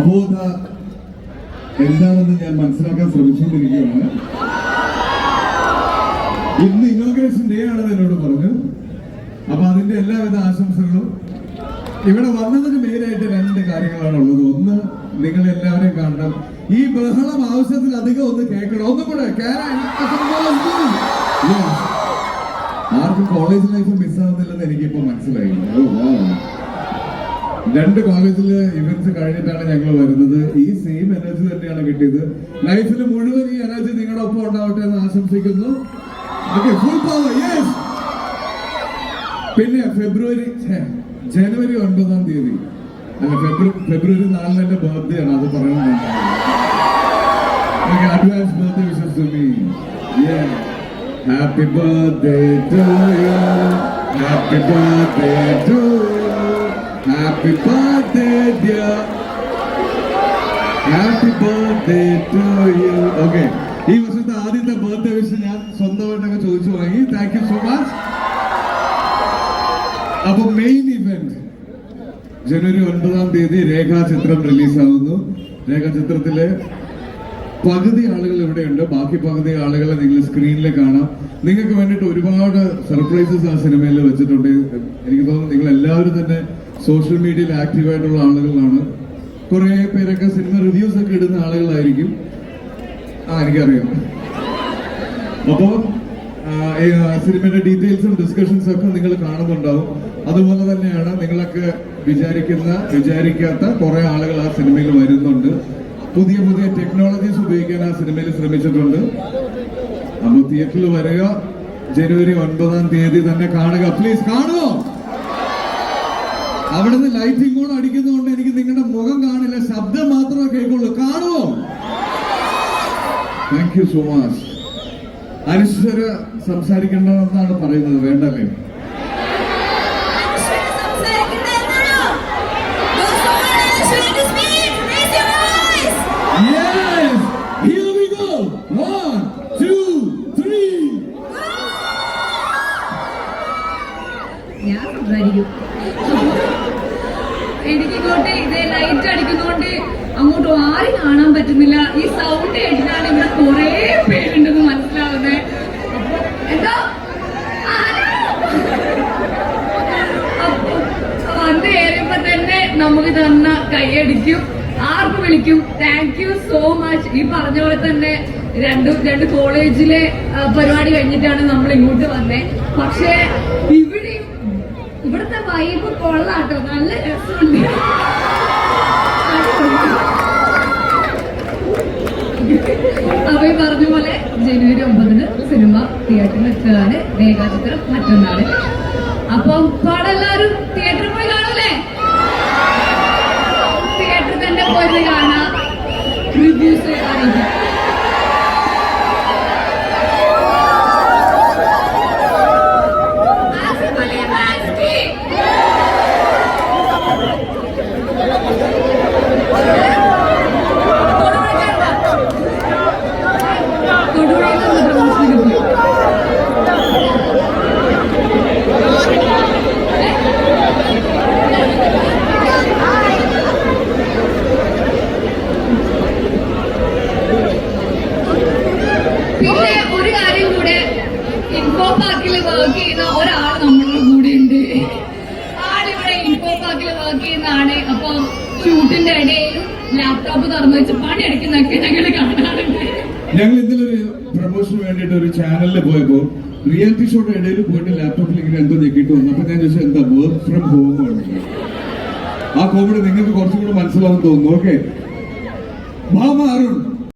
അബോധ എന്താണെന്ന് ഞാൻ മനസ്സിലാക്കാൻ ശ്രമിച്ചുകൊണ്ടിരിക്കുകയാണ്. ഇന്ന് ഇനോഗ്രേഷൻ ഡേ ആണെന്ന് എന്നോട് പറഞ്ഞു. അപ്പൊ അതിന്റെ എല്ലാവിധ ആശംസകളും. ഇവിടെ വന്നതിന് മെയിനായിട്ട് രണ്ട് കാര്യങ്ങളാണുള്ളത്. ഒന്ന്, നിങ്ങൾ എല്ലാവരെയും കാണണം. ഈ ബഹളം ആവശ്യത്തിലധികം ഒന്ന് കേൾക്കണം. ഒന്നും കൂടെ ആർക്കും കോളേജ് ലൈഫ് മിസ്സാവുന്നില്ലെന്ന് എനിക്കിപ്പോ മനസ്സിലായി. രണ്ട് കോളേജില് ഇവന്റ്സ് കഴിഞ്ഞിട്ടാണ് ഞങ്ങൾ വരുന്നത്. ഈ സെയിം എനർജി തന്നെയാണ് കിട്ടിയത്. ലൈഫിൽ മുഴുവൻ ഈ എനർജി നിങ്ങളുടെ ഒപ്പം ഉണ്ടാവട്ടെ എന്ന് ആശംസിക്കുന്നു. Full power. യെസ്. പിന്നെ ജനുവരി 9-ാം തീയതി അല്ല, ഫെബ്രുവരി 4 എന്റെ ബർത്ത്ഡേ ആണ്. അത് പറയണമെന്നുണ്ട്. Advance birthday wishes to me. Happy birthday to you. Happy birthday to you. Happy birthday, dear. Happy birthday to you. Okay. ഈ വർഷത്തെ ആദ്യത്തെ ബർത്ത്ഡേ വിഷ് ഞാൻ സ്വന്തമായിട്ടൊക്കെ ചോദിച്ചു വാങ്ങി. Thank you so much. അപ്പൊ മെയിൻ ഇവന്റ് ജനുവരി 9-ാം തീയതി രേഖാചിത്രം റിലീസാവുന്നു. രേഖാചിത്രത്തിലെ പകുതി ആളുകൾ ഇവിടെയുണ്ട്, ബാക്കി പകുതി ആളുകളെ നിങ്ങൾ സ്ക്രീനിൽ കാണാം. നിങ്ങൾക്ക് വേണ്ടിയിട്ട് ഒരുപാട് സർപ്രൈസസ് ആ സിനിമയിൽ വെച്ചിട്ടുണ്ട്. എനിക്ക് തോന്നുന്നു നിങ്ങൾ എല്ലാവരും തന്നെ സോഷ്യൽ മീഡിയയിൽ ആക്റ്റീവായിട്ടുള്ള ആളുകളാണ്. കുറെ പേരൊക്കെ സിനിമ റിവ്യൂസ് ഒക്കെ ഇടുന്ന ആളുകളായിരിക്കും. എനിക്കറിയാം. അപ്പോ സിനിമയുടെ ഡീറ്റെയിൽസും ഡിസ്കഷൻസും ഒക്കെ നിങ്ങൾ കാണുന്നുണ്ടാവും. അതുപോലെ തന്നെയാണ് നിങ്ങളൊക്കെ വിചാരിക്കാത്ത കുറെ ആളുകൾ ആ സിനിമയിൽ വരുന്നുണ്ട്. പുതിയ പുതിയ ടെക്നോളജീസ് ഉപയോഗിക്കാൻ ആ സിനിമയിൽ ശ്രമിച്ചിട്ടുണ്ട്. അപ്പൊ തിയേറ്ററിൽ വരിക. ജനുവരി 9-ാം തീയതി തന്നെ കാണുക. പ്ലീസ് കാണുമോ? അവിടുന്ന് ലൈറ്റിംഗ് കൂടെ അടിക്കുന്നതുകൊണ്ട് എനിക്ക് നിങ്ങളുടെ മുഖം കാണില്ല, ശബ്ദം മാത്രമേ കേൾക്കുള്ളൂ. കാണുമോ? Thank you so much. Anashwara സംസാരിക്കേണ്ടതെന്നാണ് പറയുന്നത്. വേണ്ടല്ലേ? എനിക്കിങ്ങോട്ട് ഇത് ലൈറ്റ് അടിക്കുന്നതുകൊണ്ട് അങ്ങോട്ട് ആരും കാണാൻ പറ്റുന്നില്ല. ഈ സൗണ്ട് കേട്ടിട്ടാണ് ഇവിടെ കുറെ പേരുണ്ടെന്ന് മനസ്സിലാവുന്നത്. എന്താ വന്ന് കയറിയപ്പോ തന്നെ നമുക്ക് തന്ന കൈയടിക്കും, ആർക്ക് വിളിക്കും. Thank you so much. ഈ പറഞ്ഞ പോലെ തന്നെ രണ്ട് കോളേജിലെ പരിപാടി കഴിഞ്ഞിട്ടാണ് നമ്മൾ ഇങ്ങോട്ട് വന്നേ. പക്ഷെ ഇവിടുത്തെ വൈബ് കൊള്ളാട്ടോ, നല്ല രസമുണ്ട്. അപ്പൊ ഈ പറഞ്ഞ പോലെ ജനുവരി 9-ന് സിനിമ തിയേറ്ററിൽ എത്തുകയാണ്. രേഖാചിത്രം മറ്റന്നാള്. അപ്പം പാടെല്ലാരും തിയേറ്ററിൽ പോയി കാണൂലേ? തിയേറ്ററിൽ തന്നെ പോയി കാണാം. റിവ്യൂസ് അറിയിക്കാം. പിന്നെ ഒരു കാര്യം കൂടെ, ഇൻഫോ പാർക്കിൽ വർക്ക് ചെയ്യുന്ന ഒരാൾ നമ്മളുടെ കൂടെ ഉണ്ട്. ആളിവിടെ ഇൻഫോ പാർക്കിൽ വർക്ക് ചെയ്യുന്നതാണ്. അപ്പൊ ഷൂട്ടിന്റെ ഇടയിലും ലാപ്ടോപ്പ് തുറന്നു വെച്ച് പണിയെടുക്കുന്നൊക്കെ ഞങ്ങൾ കാണാറുണ്ട്. ഞങ്ങൾ ഇന്നലെ ഒരു പ്രൊമോഷന് വേണ്ടിയിട്ട് ഒരു ചാനലിൽ പോയപ്പോ റിയാലിറ്റി ഷോയുടെ ഇടയിൽ പോയിട്ട് ലാപ്ടോപ്പിൽ ഇങ്ങനെ എന്തോ ഞെക്കിട്ട് വന്നു. അപ്പൊ ഞാൻ ചോദിച്ചാൽ എന്താ വർക്ക് ഫ്രം ഹോം ആണ്. ആ കോമഡി നിങ്ങൾക്ക് കുറച്ചും കൂടെ മനസ്സിലാവും തോന്നുന്നു. ഓക്കെ, ഭാമ അരുൺ.